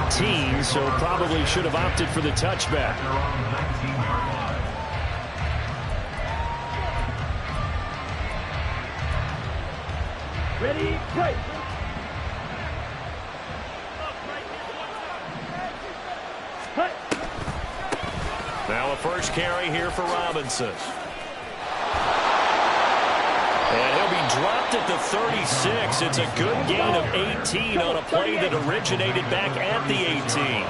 18, so probably should have opted for the touchback. Ready, play. Now a first carry here for Robinson. And he'll be dropped at the 36. It's a good gain of 18 on a play that originated back at the 18.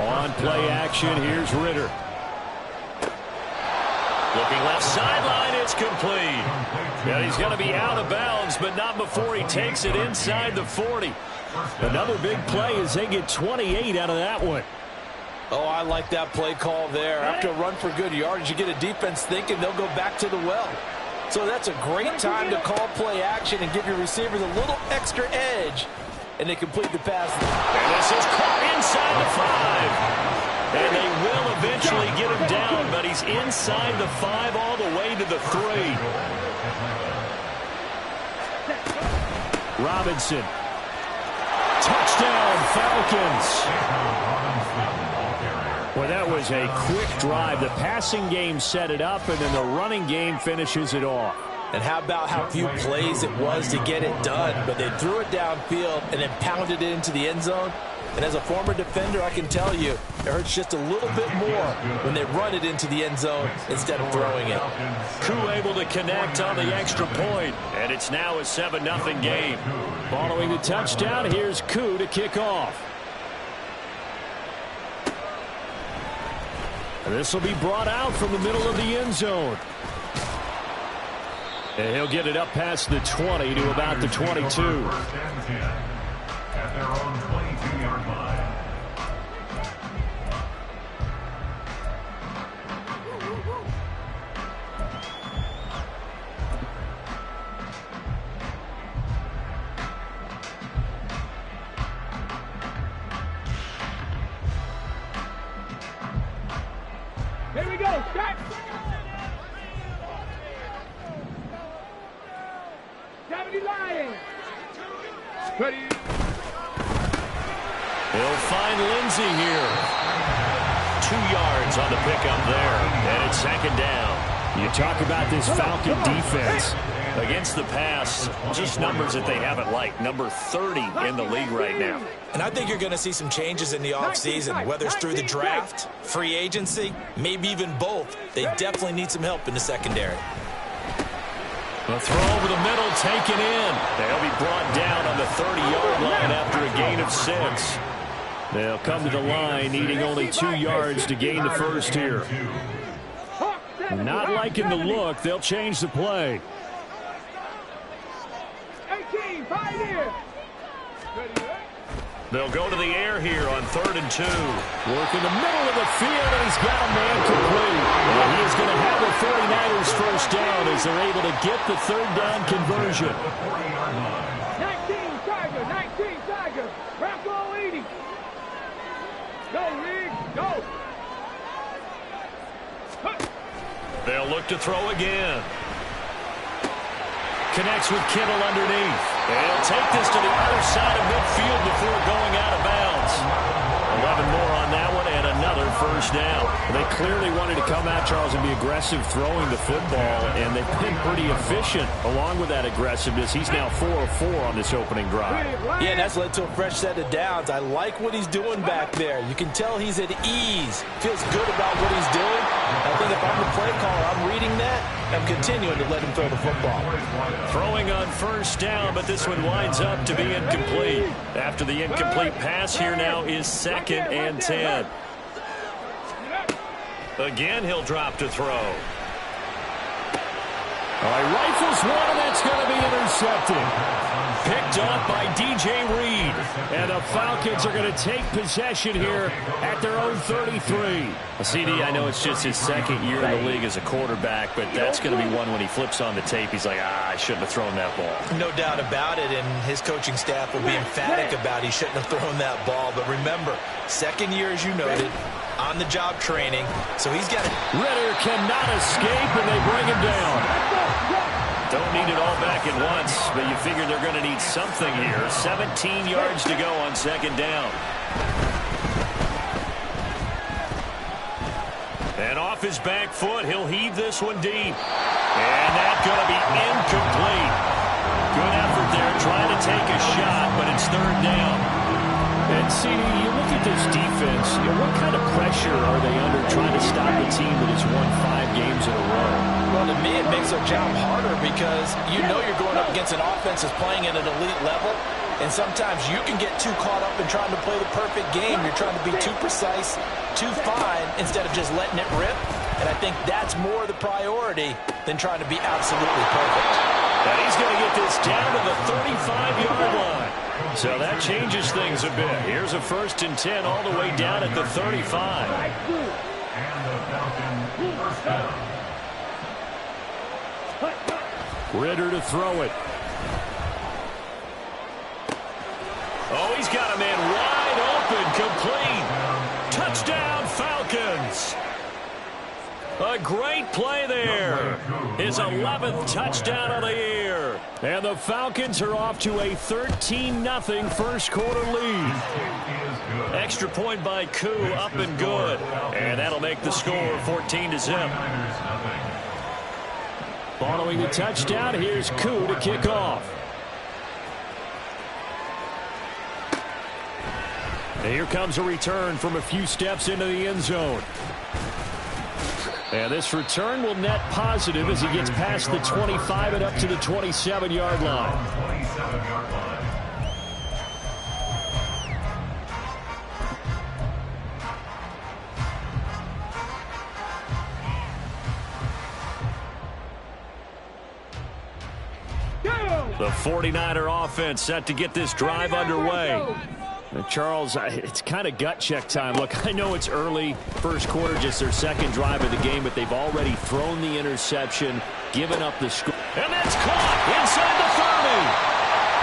On play action, here's Ritter. Looking left sideline, it's complete. And he's going to be out of bounds, but not before he takes it inside the 40. Another big play as they get 28 out of that one. Oh, I like that play call there. After a run for good yardage, you get a defense thinking they'll go back to the well. So that's a great time to call play action and give your receivers a little extra edge. And they complete the pass. And this is caught inside the 5. And they will eventually get him down, but he's inside the 5 all the way to the 3. Robinson. Touchdown, Falcons. Well, that was a quick drive. The passing game set it up, and then the running game finishes it off. And how about how few plays it was to get it done, but they threw it downfield and then pounded it into the end zone. And as a former defender, I can tell you, it hurts just a little bit more when they run it into the end zone instead of throwing it. Koo able to connect on the extra point, and it's now a 7-0 game. Following the touchdown, here's Koo to kick off. This will be brought out from the middle of the end zone. And he'll get it up past the 20 to about the 22. At their own 22-yard line. Here we go, start. Lions. Ready. He'll find Lindsey here. 2 yards on the pickup there, and it's second down. You talk about this Falcon defense. Against the pass, just numbers that they haven't liked. Number 30 in the league right now. And I think you're going to see some changes in the offseason, whether it's through the draft, free agency, maybe even both. They definitely need some help in the secondary. A throw over the middle, taken in. They'll be brought down on the 30-yard line after a gain of 6. They'll come to the line, needing only 2 yards to gain the first here. Not liking the look, they'll change the play. 18, 5 here. They'll go to the air here on 3rd and 2. Work in the middle of the field, and he's got a man complete. And he is going to have the 49ers first down as they're able to get the 3rd down conversion. 19 Tiger. Rocco 80. Go, Rig, go. They'll look to throw again. Connects with Kittle underneath. And he'll take this to the other side of midfield before going out of bounds. 11 more on that one and another first down. They clearly wanted to come out, Charles, and be aggressive throwing the football, and they've been pretty efficient along with that aggressive-ness. He's now 4 of 4 on this opening drive. Yeah, and that's led to a fresh set of downs. I like what he's doing back there. You can tell he's at ease. Feels good about what he's doing. I think if I'm the play caller, I'm reading that. I'm continuing to let him throw the football. Throwing on first down, but this one winds up to be incomplete. After the incomplete pass, here now is 2nd and 10. Again, he'll drop to throw. All right, rifles one, and that's going to be intercepted. Picked off by DJ Reed. And the Falcons are going to take possession here at their own 33. CD, I know it's just his 2nd year in the league as a quarterback, but that's going to be one when he flips on the tape. He's like, I shouldn't have thrown that ball. No doubt about it, and his coaching staff will be emphatic about he shouldn't have thrown that ball. But remember, 2nd year, as you noted, on-the-job training, so he's got it. Ritter cannot escape, and they bring him down. Don't need it all back at once, but you figure they're going to need something here. 17 yards to go on second down. And off his back foot, he'll heave this one deep. And that's going to be incomplete. Good effort there trying to take a shot, but it's third down. And, CD, you look at this defense, what kind of pressure are they under trying to stop a team that has won 5 games in a row? Well, to me, it makes their job harder because you know you're going up against an offense that's playing at an elite level, and sometimes you can get too caught up in trying to play the perfect game. You're trying to be too precise, too fine, instead of just letting it rip. And I think that's more the priority than trying to be absolutely perfect. And he's going to get this down to the 35-yard line. So that changes things a bit. Here's a 1st and 10 all the way down at the 35. Ritter to throw it. Oh, he's got a man wide open, complete. Touchdown, Falcons. A great play there. His 11th touchdown of the year. And the Falcons are off to a 13-0 first quarter lead. Extra point by Koo, up and good. And that'll make the score 14-0. Following the touchdown, here's Koo to kick off. And here comes a return from a few steps into the end zone. And this return will net positive as he gets past the 25 and up to the 27-yard line. The 49er offense set to get this drive underway. Charles, it's kind of gut check time. Look, I know it's early, first quarter, just their second drive of the game, but they've already thrown the interception, given up the score. And that's caught inside the 30.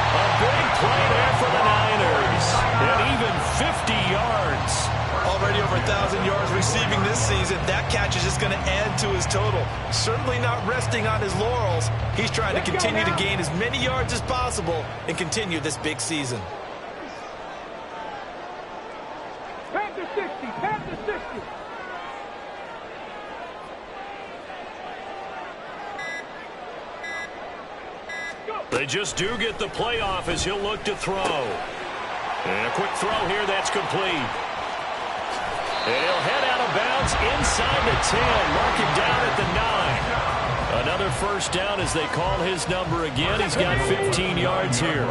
A big play there for the Niners. And even 50 yards. Already over 1,000 yards receiving this season. That catch is just going to add to his total. Certainly not resting on his laurels. He's trying to continue to gain as many yards as possible and continue this big season. Pass to 60. Pass to 60. They just do get the play off as he'll look to throw. And a quick throw here, that's complete. And he'll head out of bounds inside the 10, mark him down at the 9. Another first down as they call his number again. He's got 15 yards here.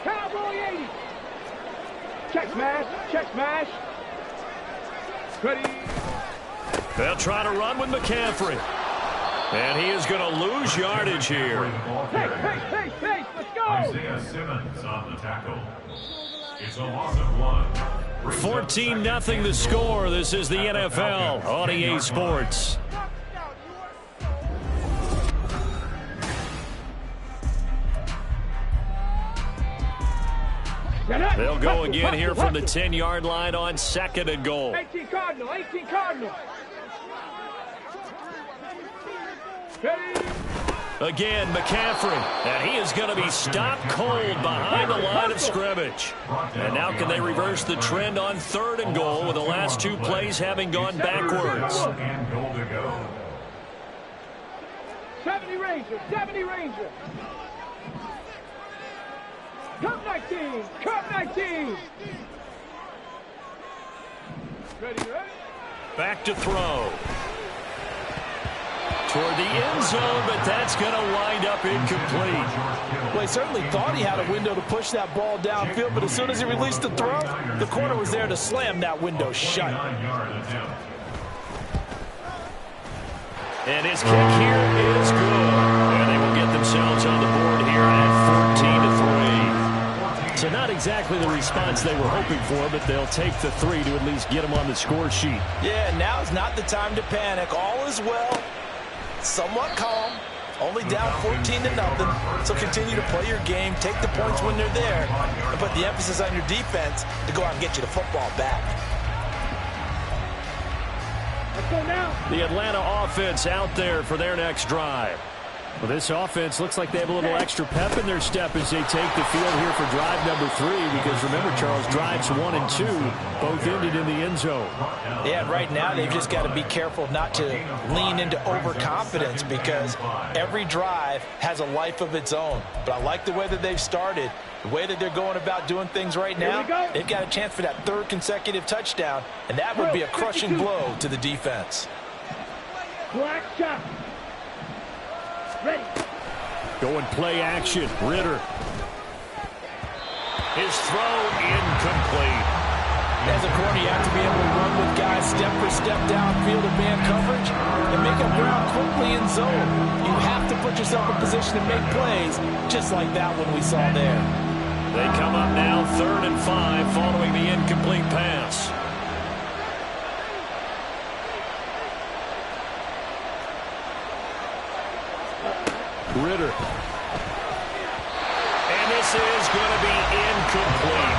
Cowboy 80. Check smash. Check smash. Ready. They'll try to run with McCaffrey. And he is going to lose yardage here. Hey, let's go. Isaiah Simmons on the tackle. It's a loss of 1. 14-0 the score. This is the NFL on EA Sports. They'll go again here from the 10-yard line on 2nd and goal. 18 Cardinal. 18 Cardinal. Ready. Again, McCaffrey. And he is going to be stopped cold behind the line of scrimmage. And now can they reverse the trend on 3rd and goal with the last 2 plays having gone backwards? 70 Rangers. 70 Rangers. Come 19. Come 19. Ready. Back to throw. Toward the end zone, but that's going to wind up incomplete. Well, he certainly thought he had a window to push that ball downfield, but as soon as he released the throw, the corner was there to slam that window shut. And his kick here is good. And they will get themselves on the board here at 14-3. So not exactly the response they were hoping for, but they'll take the 3 to at least get them on the score sheet. Yeah, now's not the time to panic. All is well. Somewhat calm, only down 14-0, so continue to play your game, take the points when they're there, and put the emphasis on your defense to go out and get you the football back. The Atlanta offense out there for their next drive. Well, this offense looks like they have a little extra pep in their step as they take the field here for drive number 3, because remember, Charles, drives 1 and 2 both ended in the end zone. Yeah, right now they've just got to be careful not to lean into overconfidence, because every drive has a life of its own. But I like the way that they've started, the way that they're going about doing things right now. They've got a chance for that 3rd consecutive touchdown, and that would be a crushing blow to the defense. Black shot. Ready. Going play action. Ritter. His throw incomplete. As a corner, you have to be able to run with guys step for step downfield in man coverage and make up ground quickly in zone. You have to put yourself in position to make plays, just like that one we saw there. They come up now 3rd and 5 following the incomplete pass. Ritter. And this is going to be incomplete.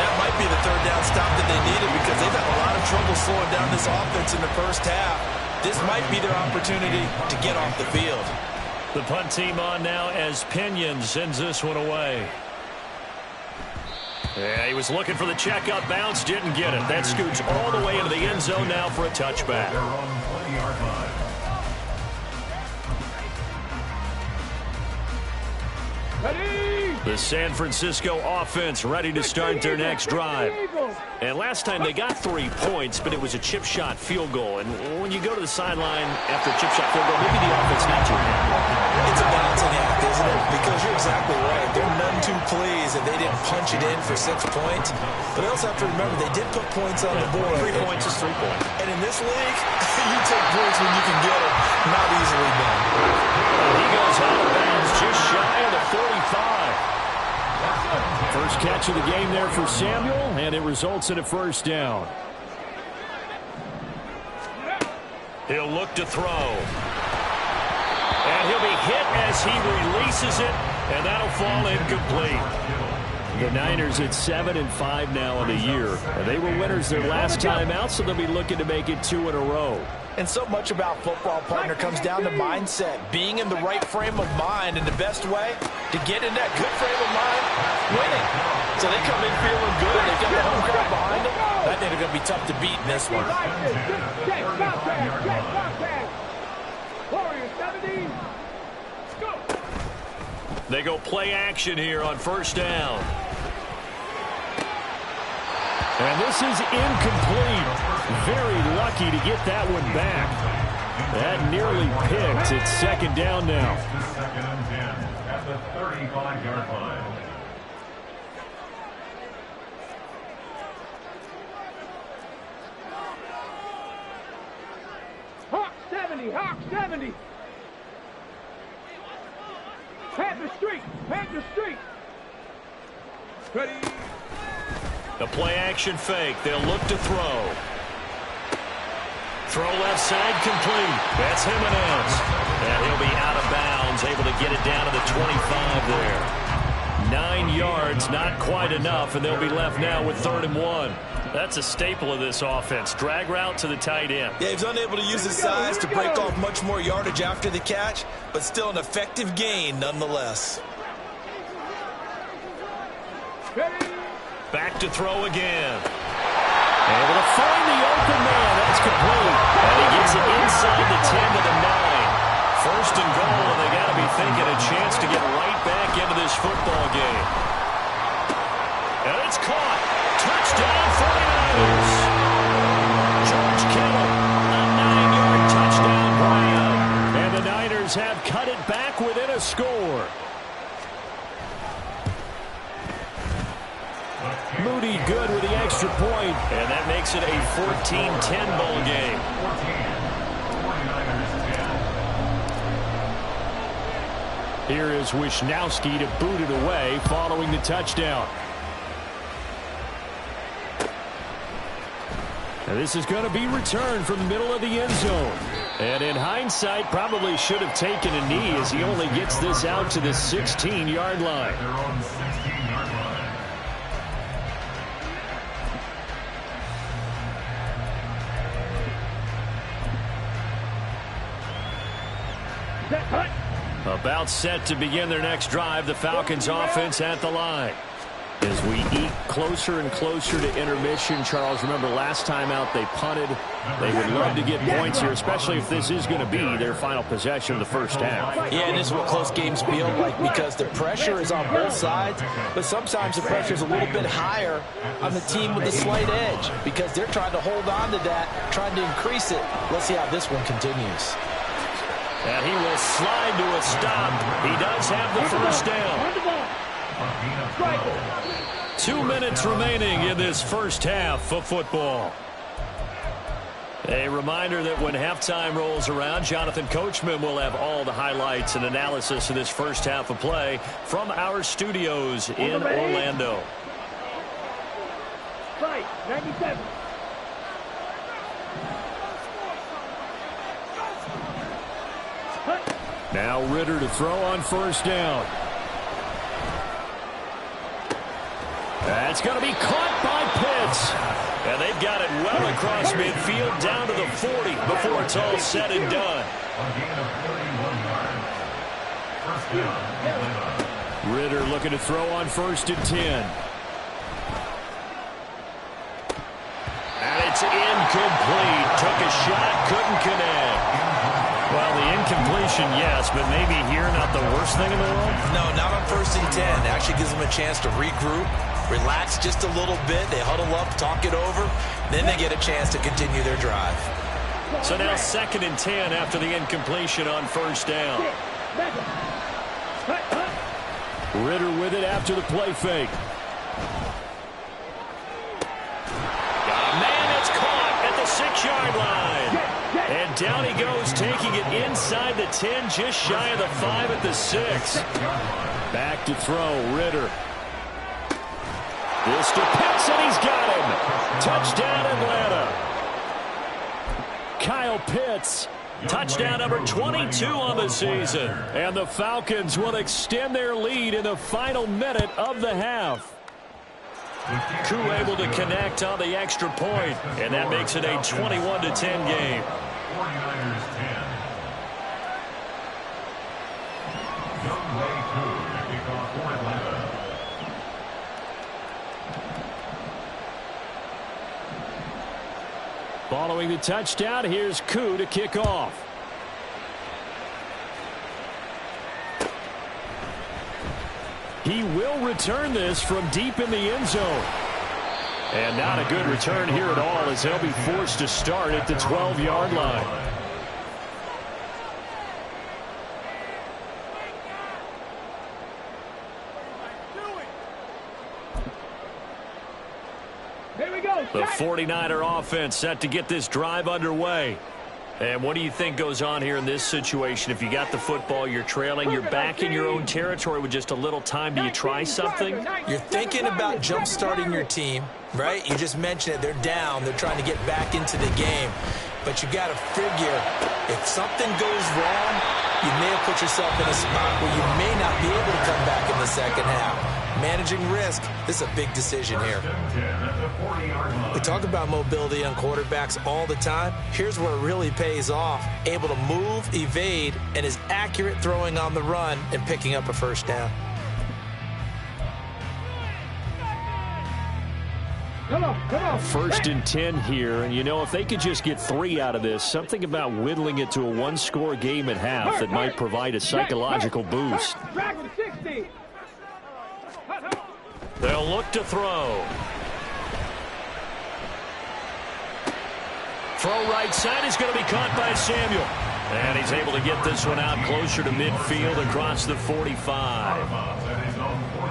That might be the 3rd down stop that they needed, because they've had a lot of trouble slowing down this offense in the first half. This might be their opportunity to get off the field. The punt team on now as Pinion sends this one away. Yeah, he was looking for the checkup bounce, didn't get it. That scoots all the way into the end zone now for a touchback. They're on 20-yard line. The San Francisco offense ready to start their next drive. And last time they got 3 points, but it was a chip shot field goal. And when you go to the sideline after a chip shot field goal, maybe the offense not too happy. It's a balancing act, isn't it? Because you're exactly right. They're none too pleased that they didn't punch it in for 6 points. But they also have to remember they did put points on the board. 3 points is 3 points. And in this league, you take points when you can get them. Not easily done. He goes out of bounds just shy of the 45. First catch of the game there for Samuel, and it results in a 1st down. He'll look to throw. And he'll be hit as he releases it, and that'll fall incomplete. The Niners at 7-5 now in the year. And they were winners their last time out, so they'll be looking to make it 2 in a row. And so much about football, partner, comes down to mindset. Being in the right frame of mind, and the best way to get in that good frame of mind, winning. So they come in feeling good. They've got the home crowd behind them. I think they're going to be tough to beat in this one. They go play action here on 1st down. And this is incomplete. Very lucky to get that one back. That nearly picked. It's 2nd down now. 2nd and 10 at the 35-yard line. Hawk 70, Hawk 70. Panther Street, Panther Street. Ready. The play-action fake. They'll look to throw. Throw left side complete. That's Jimenez. And he'll be out of bounds, able to get it down to the 25 there. 9 yards, not quite enough, and they'll be left now with 3rd and 1. That's a staple of this offense. Drag route to the tight end. Yeah, he's unable to use his size to break off much more yardage after the catch, but still an effective gain nonetheless. Back to throw again. Able to find the open man. That's complete. And he gets it inside the 10 to the 9. 1st and goal, and they got to be thinking a chance to get right back into this football game. And it's caught. Touchdown 49ers. George Kittle, a 9-yard touchdown grab. And the Niners have cut it back within a score. Moody good with the extra point, and that makes it a 14-10 ball game. 49ers 10. Here is Wisnowski to boot it away following the touchdown. And this is going to be returned from the middle of the end zone. And in hindsight, probably should have taken a knee as he only gets this out to the 16-yard line. They're on 16-yard line. About set to begin their next drive. The Falcons offense at the line. As we eat closer and closer to intermission, Charles, remember last time out they punted. They would love to get points here, especially if this is going to be their final possession of the first half. Yeah, and this is what close games feel like because the pressure is on both sides, but sometimes the pressure is a little bit higher on the team with the slight edge because they're trying to hold on to that, trying to increase it. Let's see how this one continues. And he will slide to a stop. He does have the first down. 2 minutes remaining in this first half of football. A reminder that when halftime rolls around, Jonathan Coachman will have all the highlights and analysis of this first half of play from our studios in Orlando. Right, 97. Now Ritter to throw on first down. That's going to be caught by Pitts. And they've got it well across midfield down to the 40 before it's all said and done. Ritter looking to throw on first and 10. And it's incomplete. Took a shot, couldn't connect. Well, the incompletion, yes, but maybe here not the worst thing in the world? No, not on first and 10. It actually gives them a chance to regroup, relax just a little bit. They huddle up, talk it over. Then they get a chance to continue their drive. So now 2nd and 10 after the incompletion on first down. Ritter with it after the play fake. Man, it's caught at the 6-yard line. And down he goes, taking it inside the 10, just shy of the 5 at the 6. Back to throw, Ritter. This to Pitts, and he's got him. Touchdown, Atlanta. Kyle Pitts, touchdown number 22 on the season. And the Falcons will extend their lead in the final minute of the half. Koo able to connect on the extra point, and that makes it a 21-10 game. 49ers 10. Young Way Koo to kick off for Atlanta. Following the touchdown, here's Koo to kick off. He will return this from deep in the end zone. And not a good return here at all as he'll be forced to start at the 12-yard line. Here we go. The 49er offense set to get this drive underway. And what do you think goes on here in this situation? If you got the football, you're trailing, you're back in your own territory with just a little time. Do you try something? You're thinking about jump-starting your team, right? You just mentioned it. They're down. They're trying to get back into the game. But you got to figure if something goes wrong, you may have put yourself in a spot where you may not be able to come back in the second half. Managing risk, this is a big decision here. We talk about mobility on quarterbacks all the time. Here's where it really pays off. Able to move, evade, and is accurate throwing on the run and picking up a first down. Come on. First and 10 here, and you know, if they could just get 3 out of this, something about whittling it to a one-score game at half that might provide a psychological boost. Drag with 60. They'll look to throw. Throw right side is going to be caught by Samuel. And he's able to get this one out closer to midfield across the 45.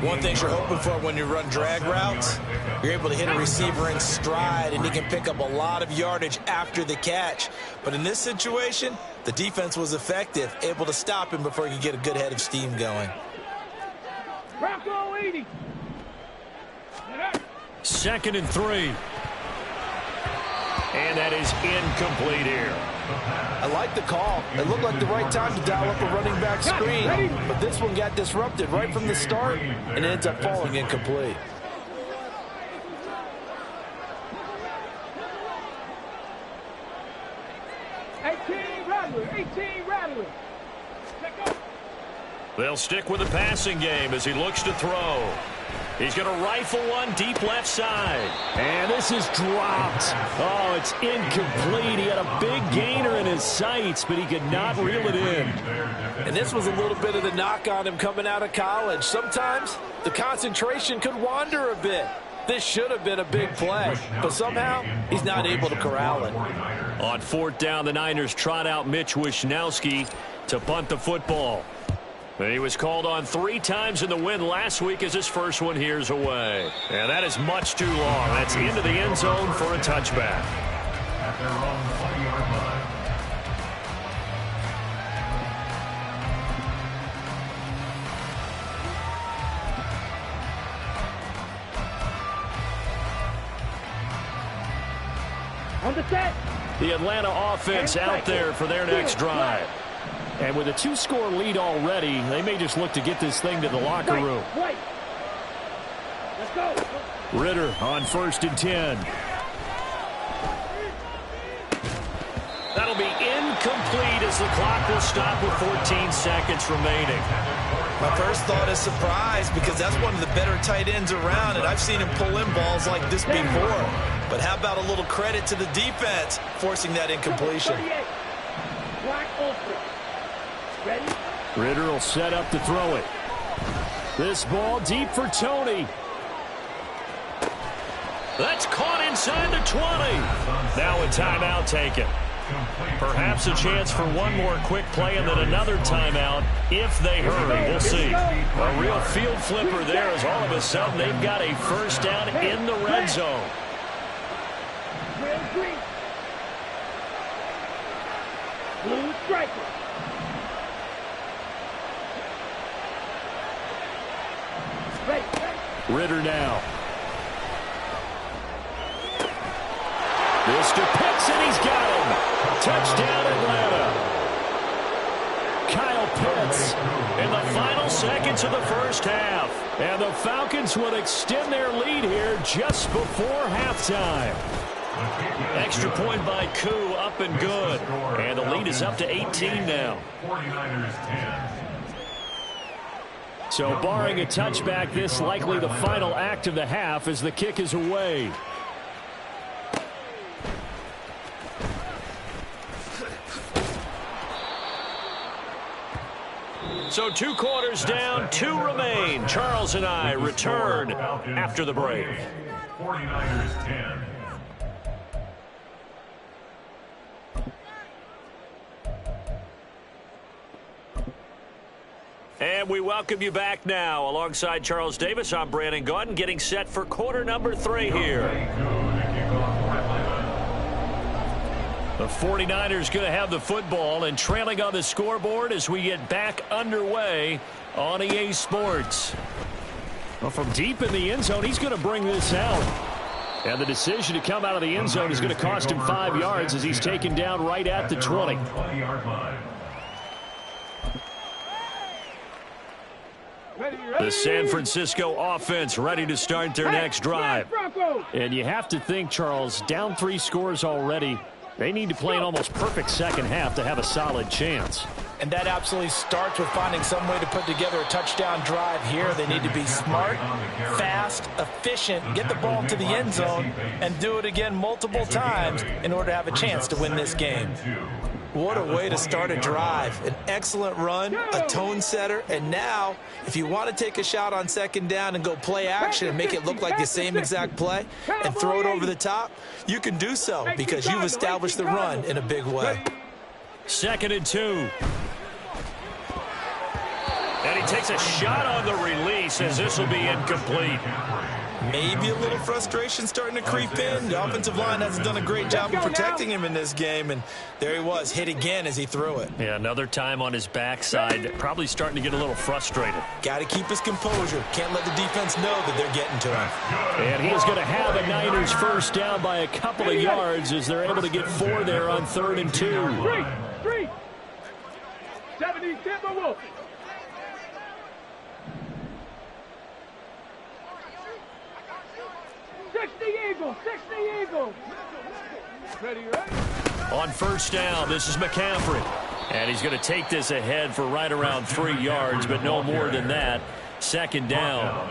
One thing you're hoping for when you run drag routes, you're able to hit a receiver in stride, and he can pick up a lot of yardage after the catch. But in this situation, the defense was effective, able to stop him before he could get a good head of steam going. Bronco 80. 2nd and 3. And that is incomplete here. I like the call. It looked like the right time to dial up a running back screen, but this one got disrupted right from the start, and it ends up falling incomplete. They'll stick with the passing game as he looks to throw. He's going to rifle one deep left side. And this is dropped. Oh, it's incomplete. He had a big gainer in his sights, but he could not reel it in. And this was a little bit of the knock on him coming out of college. Sometimes the concentration could wander a bit. This should have been a big play, but somehow he's not able to corral it. On fourth down, the Niners trot out Mitch Wishnowski to punt the football. He was called on 3 times in the win last week as his first one here's away. And that is much too long. That's into the end zone for a touchback. At their own 20-yard line. On the set. The Atlanta offense out there for their next drive. And with a 2-score lead already, they may just look to get this thing to the locker room. Wait. Let's go. Ritter on 1st and 10. That'll be incomplete as the clock will stop with 14 seconds remaining. My first thought is surprise because that's one of the better tight ends around, and I've seen him pull in balls like this before. But how about a little credit to the defense forcing that incompletion? Black ultra. Ready? Ritter will set up to throw it. This ball deep for Tony. That's caught inside the 20. Now a timeout taken. Perhaps a chance for one more quick play and then another timeout if they hurry. We'll see. A real field flipper there as all of a sudden they've got a first down in the red zone. Green. Blue striker. Ritter now. This to Pitts, and he's got him. Touchdown, Atlanta. Kyle Pitts in the final seconds of the first half. And the Falcons would extend their lead here just before halftime. Extra point by Koo, up and good. And the lead is up to 18 now. 49ers 10. So barring a touchback, this likely the final act of the half as the kick is away. So 2 quarters down, 2 remain. Charles and I return after the break. 49ers 10. And we welcome you back now. Alongside Charles Davis, I'm Brandon Gaudin, getting set for quarter number 3 here. The 49ers going to have the football and trailing on the scoreboard as we get back underway on EA Sports. Well, from deep in the end zone, he's going to bring this out. And the decision to come out of the end zone is going to cost him 5 yards as he's taken down right at the 20. 20-yard line. The San Francisco offense ready to start their next drive. And you have to think, Charles, down 3 scores already. They need to play an almost perfect second half to have a solid chance. And that absolutely starts with finding some way to put together a touchdown drive here. They need to be smart, fast, efficient, get the ball to the end zone, and do it again multiple times in order to have a chance to win this game. What a way to start a drive. An excellent run, a tone setter, and now if you want to take a shot on second down and go play action and make it look like the same exact play and throw it over the top, you can do so because you've established the run in a big way. 2nd and 2. And he takes a shot on the release as this will be incomplete. Maybe a little frustration starting to creep in. The offensive line hasn't done a great job of protecting him in this game, and there he was, hit again as he threw it. Yeah, another time on his backside, probably starting to get a little frustrated. Got to keep his composure. Can't let the defense know that they're getting to him. And he is going to have a Niners first down by a couple of yards as they're able to get 4 there on 3rd and 2. 3. 70 Timberwolves. 60 Eagles, 60 Eagles. Ready, right? On first down, this is McCaffrey. And he's going to take this ahead for right around 3 yards, but no more than that. Second down.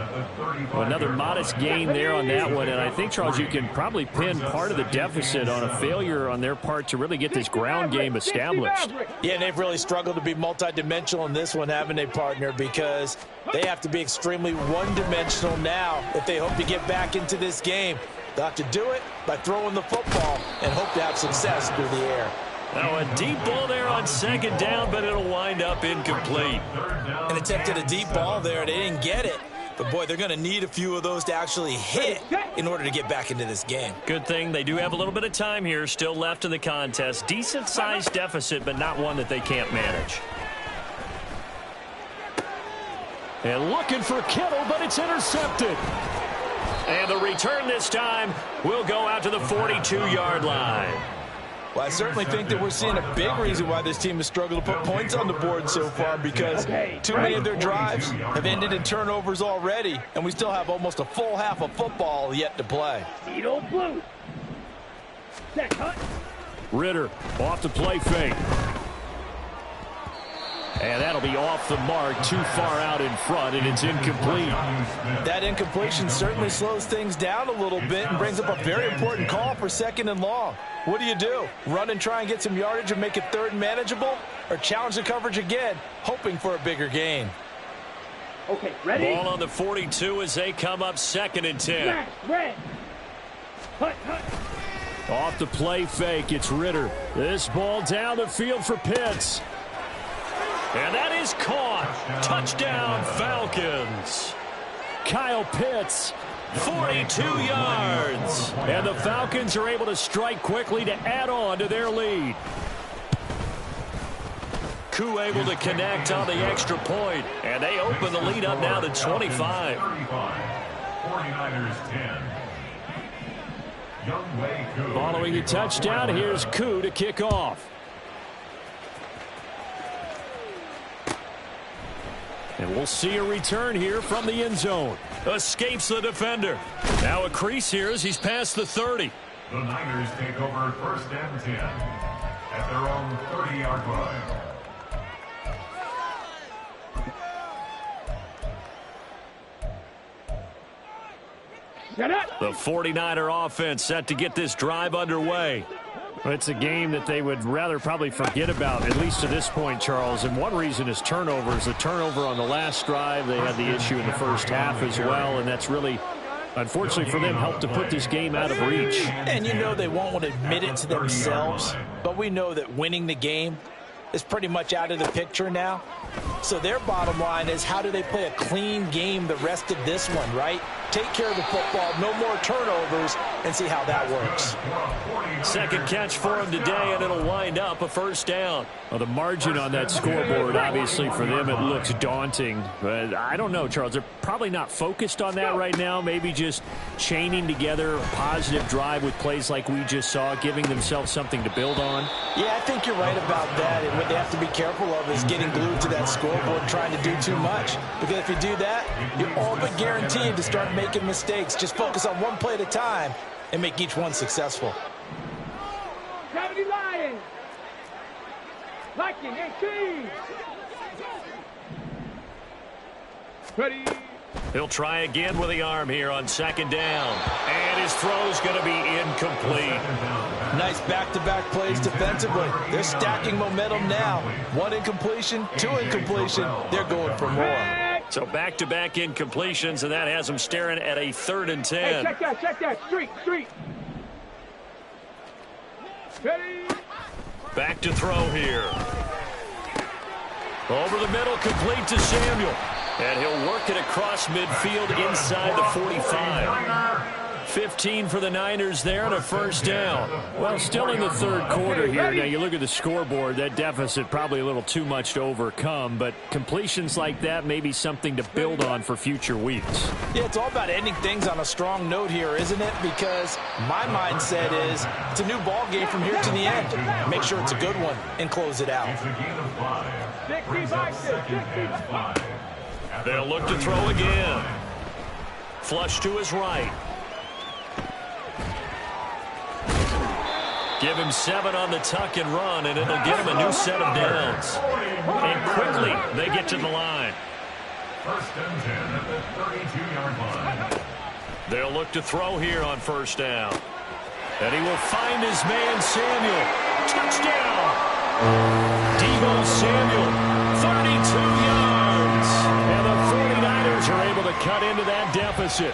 Another modest gain there on that one. And I think, Charles, you can probably pin part of the deficit on a failure on their part to really get this ground game established. Yeah, and they've really struggled to be multidimensional in this one, haven't they, partner? Because they have to be extremely one-dimensional now if they hope to get back into this game. They'll have to do it by throwing the football and hope to have success through the air. Now a deep ball there on second down, but it'll wind up incomplete. And attempted a deep ball there. They didn't get it. But, boy, they're going to need a few of those to actually hit in order to get back into this game. Good thing they do have a little bit of time here still left in the contest. Decent-sized deficit, but not one that they can't manage. And looking for Kittle, but it's intercepted. And the return this time will go out to the 42-yard line. Well, I certainly think that we're seeing a big reason why this team has struggled to put points on the board so far, because too many of their drives have ended in turnovers already, and we still have almost a full half of football yet to play. Ritter off the play fake. And that'll be off the mark, too far out in front, and it's incomplete. That incompletion certainly slows things down a little bit and brings up a very important call for second and long. What do? Run and try and get some yardage and make it third and manageable? Or challenge the coverage again, hoping for a bigger gain? Okay, ready? Ball on the 42 as they come up 2nd and 10. Red. Hut. Off the play fake, it's Ritter. This ball down the field for Pitts. And that is caught. Touchdown, Falcons. Kyle Pitts, 42 yards. And the Falcons are able to strike quickly to add on to their lead. Koo able to connect on the extra point. And they open the lead up now to 25. 49ers 10. Following the touchdown, here's Koo to kick off. And we'll see a return here from the end zone. Escapes the defender. Now a crease here as he's past the 30. The Niners take over 1st and 10 at their own 30-yard line. The 49er offense set to get this drive underway. It's a game that they would rather probably forget about, at least to this point, Charles. And one reason is turnovers. The turnover on the last drive, they had the issue in the first half as well, and that's really, unfortunately for them, helped to put this game out of reach. And you know they won't want to admit it to themselves, but we know that winning the game is pretty much out of the picture now. So their bottom line is, how do they play a clean game the rest of this one, right? Take care of the football, no more turnovers, and see how that works. Second catch for him today, and it'll wind up a 1st down. Well, the margin on that scoreboard, obviously, for them, it looks daunting. But I don't know, Charles. They're probably not focused on that right now. Maybe just chaining together a positive drive with plays like we just saw, giving themselves something to build on. Yeah, I think you're right about that. And what they have to be careful of is getting glued to that scoreboard and trying to do too much. Because if you do that, you're all but guaranteed to start making mistakes. Just focus on one play at a time and make each one successful. 70 Lions. Liking 18. Ready. He'll try again with the arm here on 2nd down. And his throw's going to be incomplete. Nice back-to-back plays defensively. They're stacking momentum now. 1 incompletion, 2 incompletion. They're going for more. So back-to-back incompletions, and that has them staring at a 3rd and 10. Hey, check that. Street. Ready. Back to throw here. Over the middle, complete to Samuel. And he'll work it across midfield inside the 45. 15 for the Niners there and a 1st down. Well, still in the 3rd quarter here. Now, you look at the scoreboard, that deficit probably a little too much to overcome, but completions like that may be something to build on for future weeks. Yeah, it's all about ending things on a strong note here, isn't it? Because my mindset is it's a new ball game from here to the end. Make sure it's a good one and close it out. 65. They'll look to throw again. Flush to his right. Give him 7 on the tuck and run, and it'll get him a new set of downs. And quickly, they get to the line. First and 10 at the 32-yard line. They'll look to throw here on first down. And he will find his man, Samuel. Touchdown! Deebo Samuel, 32 yards. And the 49ers are able to cut into that deficit.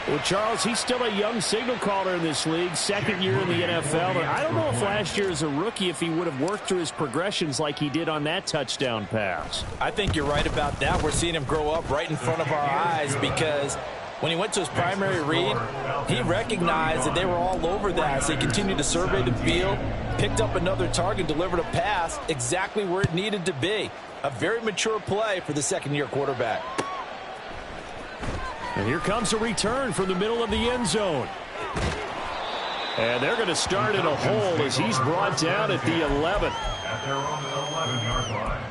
Well, Charles, he's still a young signal caller in this league, second year in the NFL. And I don't know if last year as a rookie if he would have worked through his progressions like he did on that touchdown pass. I think you're right about that. We're seeing him grow up right in front of our eyes because when he went to his primary read, he recognized that they were all over that. So he continued to survey the field, picked up another target, delivered a pass exactly where it needed to be. A very mature play for the second-year quarterback. And here comes a return from the middle of the end zone. And they're going to start in a hole as he's brought down at the 11. At their own 11-yard line.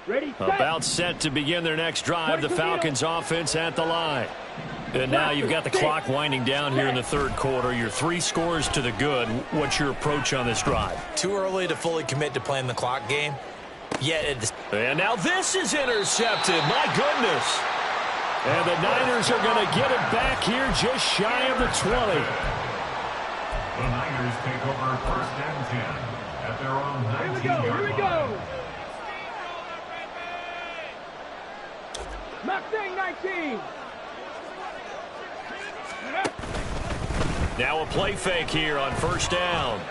Ready, set. About set to begin their next drive. The Falcons offense at the line. And now you've got the clock winding down here in the third quarter. Your 3 scores to the good. What's your approach on this drive? Too early to fully commit to playing the clock game. Yet it's... And now this is intercepted. My goodness. And the Niners are going to get it back here just shy of the 20. The Niners take over first and 10 at their own 19-yard line. Mustang 19. Now a play fake here on first down.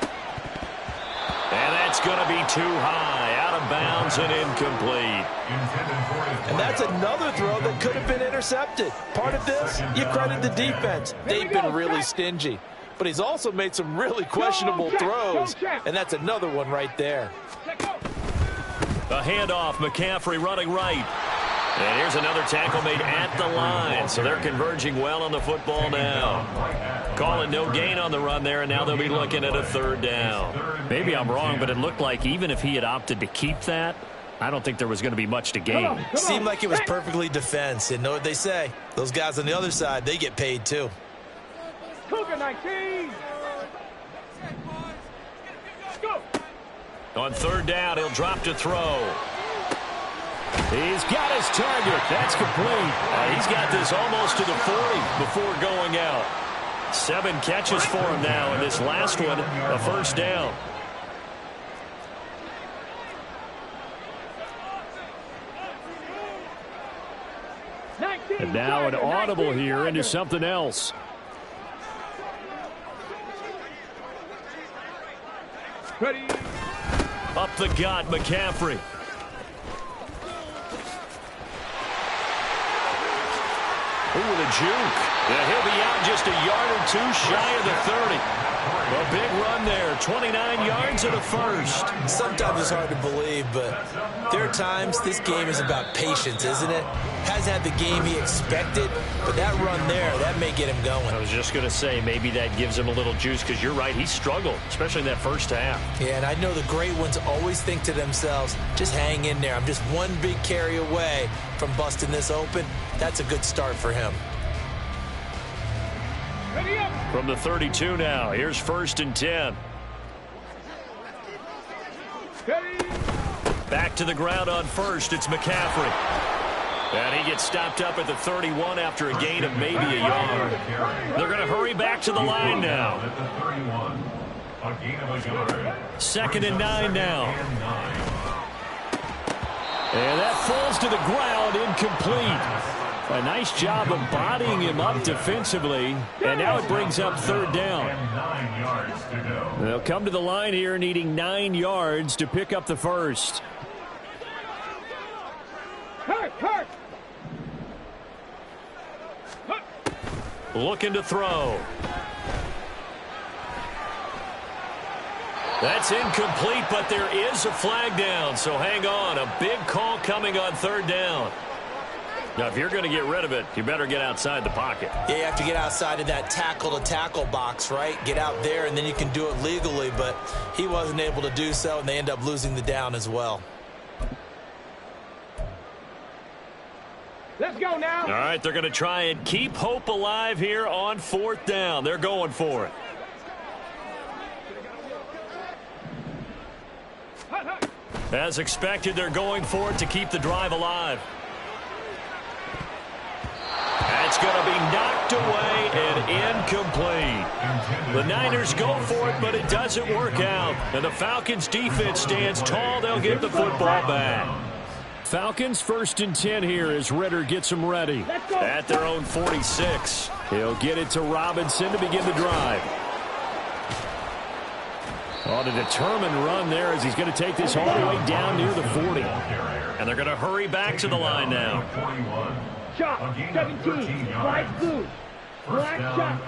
And that's going to be too high. Out of bounds and incomplete. And that's another throw that could have been intercepted. Part of this, you credit the defense. They've been really stingy. But he's also made some really questionable throws. And that's another one right there. A handoff, McCaffrey running right. And here's another tackle made at the line. So they're converging well on the football now. Calling no gain on the run there, and now they'll be looking at a third down. Maybe I'm wrong, but it looked like even if he had opted to keep that, I don't think there was going to be much to gain. Seemed like it was perfectly defense. And know what they say? Those guys on the other side, they get paid too. Cougar 19. Go. On third down, he'll drop to throw. He's got his target. That's complete. He's got this almost to the 40 before going out. 7 catches for him now, and this last one, a first down. And now an audible here into something else. Ready. Up the gut, McCaffrey. Ooh, the juke. Yeah, he'll be out just a yard or 2 shy of the 30. A big run there, 29 yards and a first. Sometimes it's hard to believe, but there are times this game is about patience, isn't it? Hasn't had the game he expected, but that run there, that may get him going. I was just going to say, maybe that gives him a little juice, because you're right, he struggled, especially in that first half. Yeah, and I know the great ones always think to themselves, just hang in there. I'm just one big carry away from busting this open. That's a good start for him. From the 32 now, here's first and 10. Back to the ground on first, it's McCaffrey. And he gets stopped up at the 31 after a gain of maybe a yard. They're going to hurry back to the line now. Second and 9 now. And that falls to the ground, incomplete. A nice job of bodying him up defensively. And now it brings up third down. They'll come to the line here needing 9 yards to pick up the first. Looking to throw. That's incomplete, but there is a flag down, so hang on. A big call coming on third down. Now, if you're going to get rid of it, you better get outside the pocket. Yeah, you have to get outside of that tackle-to-tackle box, right? Get out there, and then you can do it legally, but he wasn't able to do so, and they end up losing the down as well. Let's go now. All right, they're going to try and keep hope alive here on 4th down. They're going for it. As expected, they're going for it to keep the drive alive. That's going to be knocked away and incomplete. The Niners go for it, but it doesn't work out. And the Falcons' defense stands tall. They'll get the football back. Falcons 1st and 10 here as Ritter gets them ready. At their own 46. He'll get it to Robinson to begin the drive. On a determined run there as he's going to take this all the way down near the 40. And they're going to hurry back to the line now. Shot, 17, light blue, black shot.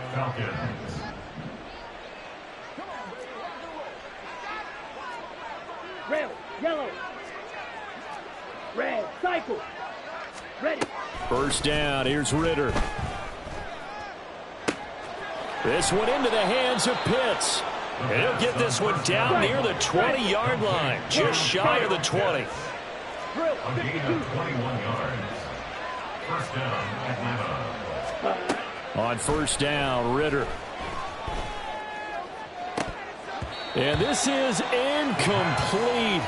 Red, yellow, red, cycle, ready. 1st down, here's Ritter. This one into the hands of Pitts. And he'll get this one down near the 20-yard line, just shy of the 20. Drill, A gain of 21 yards. 1st down, Atlanta. On 1st down, Ritter. And this is incomplete.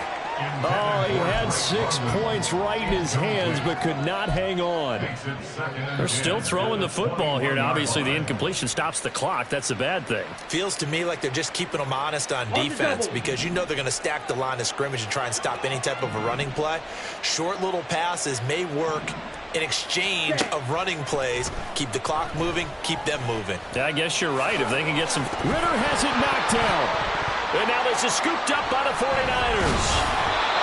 Oh, he had 6 points right in his hands, but could not hang on. They're still throwing the football here. Now, obviously, the incompletion stops the clock. That's a bad thing. Feels to me like they're just keeping them honest on defense because you know they're going to stack the line of scrimmage and try and stop any type of a running play. Short little passes may work in exchange of running plays. Keep the clock moving, keep them moving. Yeah, I guess you're right. If they can get some... Ritter has it knocked down. And now this is scooped up by the 49ers.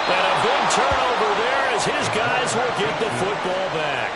And a big turnover there as his guys will get the football back.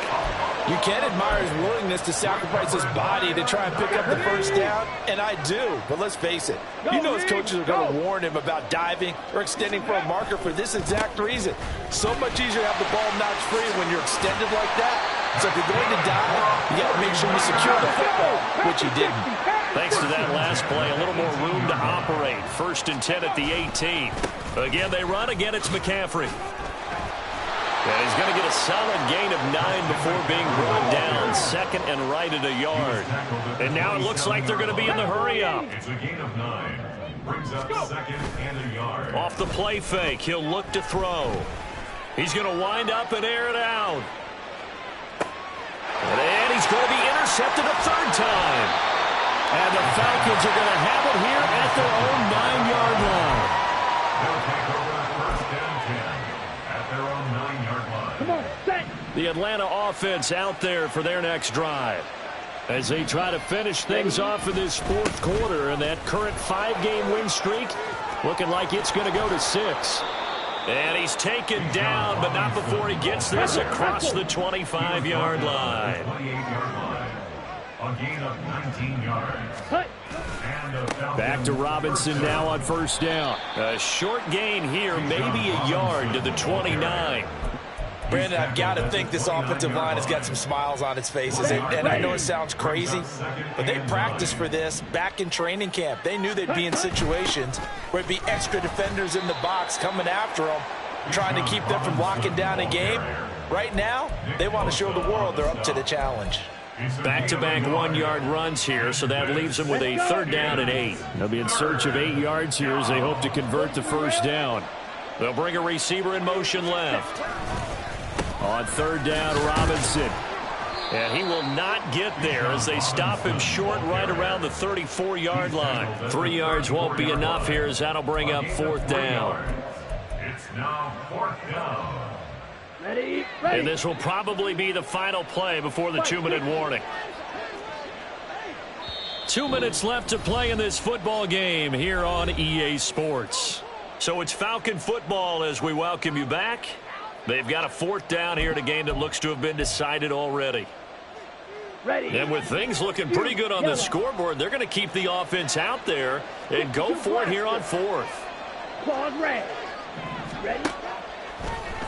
You can admire his willingness to sacrifice his body to try and pick up the 1st down, and I do. But let's face it, you know his coaches are going to warn him about diving or extending for a marker for this exact reason. So much easier to have the ball notch free when you're extended like that. So if you're going to dive, you got to make sure you secure the football, which he didn't. Thanks to that last play, a little more room to operate. 1st and 10 at the 18. Again, they run. Again, it's McCaffrey. And he's going to get a solid gain of 9 before being run down. 2nd and right at a yard. And now it looks like they're going to be in the hurry-up. It's a gain of 9. Brings up 2nd and a yard. Off the play fake, he'll look to throw. He's going to wind up and air it out. And he's going to be intercepted a 3rd time. And the Falcons are going to have it here at their own 9-yard line. They'll take over 1st and 10 at their own 9-yard line. Come on, set. The Atlanta offense out there for their next drive as they try to finish things off in this 4th quarter, and that current 5-game win streak looking like it's going to go to 6. And he's taken down, but not before he gets this across the 25-yard line. 28-yard line. A gain of 19 yards. Back to Robinson now on 1st down. A short gain here, maybe a yard to the 29. Brandon, I've got to think this offensive line has got some smiles on its faces. And I know it sounds crazy, but they practiced for this back in training camp. They knew they'd be in situations where it'd be extra defenders in the box coming after them, trying to keep them from locking down a game. Right now, they want to show the world they're up to the challenge. Back-to-back 1-yard runs here, so that leaves them with a 3rd down and 8. They'll be in search of 8 yards here as they hope to convert the 1st down. They'll bring a receiver in motion left. On 3rd down, Robinson. And he will not get there as they stop him short right around the 34-yard line. 3 yards won't be enough here as that'll bring up 4th down. It's now 4th down. Ready. And this will probably be the final play before the 2-minute warning. 2 minutes left to play in this football game here on EA Sports. So it's Falcon football as we welcome you back. They've got a 4th down here in a game that looks to have been decided already. Ready. And with things looking pretty good on the scoreboard, they're going to keep the offense out there and go for it here on 4th. Claws red. Ready.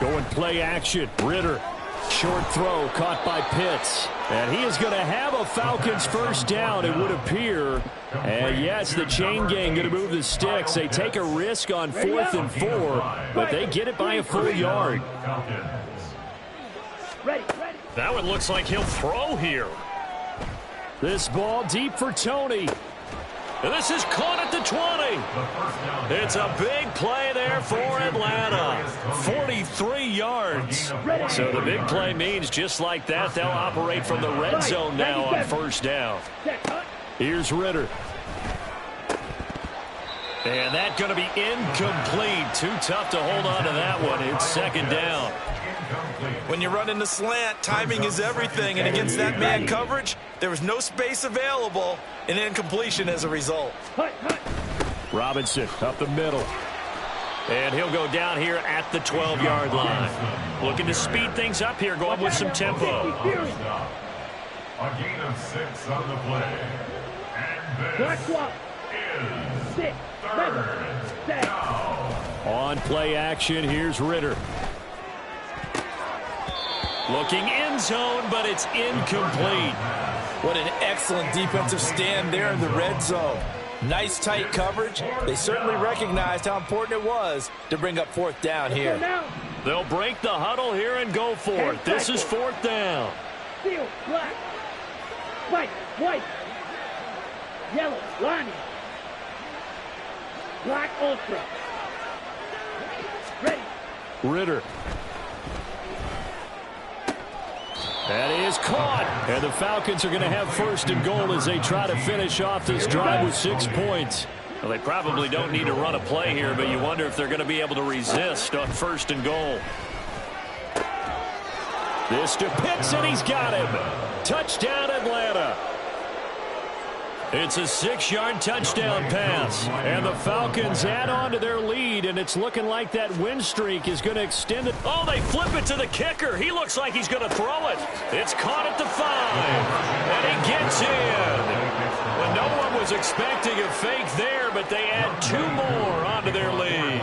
Going play action. Ritter Short throw caught by Pitts. And he is going to have a Falcons first down, it would appear. And yes, the chain gang going to move the sticks. They take a risk on 4th and 4, but they get it by a full yard. That one looks like he'll throw here. This ball deep for Tony. And this is caught at the 20. It's a big play there for Atlanta. 43 yards. So the big play means just like that, they'll operate from the red zone now on first down. Here's Ritter. And that's going to be incomplete. Too tough to hold on to that one. It's second down. When you run in the slant, timing is everything. And against that man coverage, there was no space available. An incompletion as a result. Robinson up the middle. And he'll go down here at the 12-yard line. Looking to speed things up here, going with some tempo. A gain of 6 on the play. And this is third down. On play action, here's Ritter. Looking end zone, but it's incomplete. What an excellent defensive stand there in the red zone. Nice tight coverage. They certainly recognized how important it was to bring up 4th down here. They'll break the huddle here and go for it. This is 4th down. Steel, black, white, yellow, Lonnie, black, ultra. Ready. Ritter. That is caught. And the Falcons are going to have 1st and goal as they try to finish off this drive with 6 points. Well, they probably don't need to run a play here, but you wonder if they're going to be able to resist on 1st and goal. This to Pitts, and he's got him. Touchdown, Atlanta. It's a 6-yard touchdown pass. And the Falcons add on to their lead, and it's looking like that win streak is going to extend it. Oh, they flip it to the kicker. He looks like he's going to throw it. It's caught at the 5. And he gets in. Well, no one was expecting a fake there, but they add 2 more onto their lead.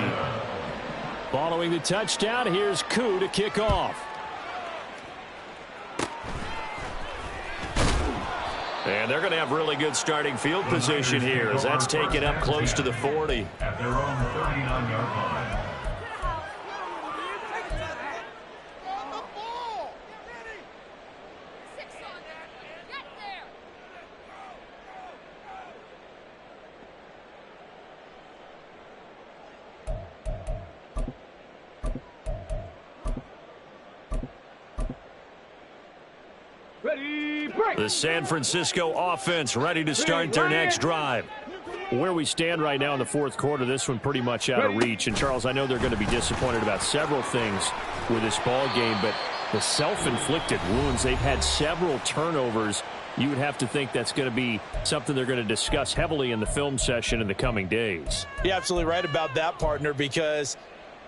Following the touchdown, here's Koo to kick off. And they're going to have really good starting field position here as that's taken up close to the 40. At their own 39-yard line. The San Francisco offense ready to start their next drive. Where we stand right now in the 4th quarter, this one pretty much out of reach. And, Charles, I know they're going to be disappointed about several things with this ball game, but the self-inflicted wounds, they've had several turnovers. You would have to think that's going to be something they're going to discuss heavily in the film session in the coming days. You're absolutely right about that, partner, because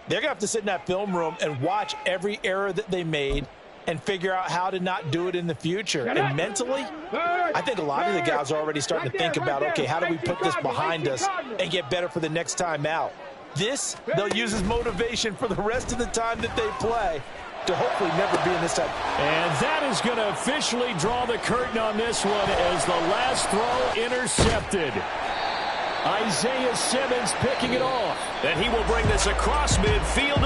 they're going to have to sit in that film room and watch every error that they made and figure out how to not do it in the future. And mentally, I think a lot of the guys are already starting to think about, okay, how do we put this behind us and get better for the next time out? This, they'll use as motivation for the rest of the time that they play to hopefully never be in this type. And that is going to officially draw the curtain on this one as the last throw intercepted. Isaiah Simmons picking it off. And he will bring this across midfield.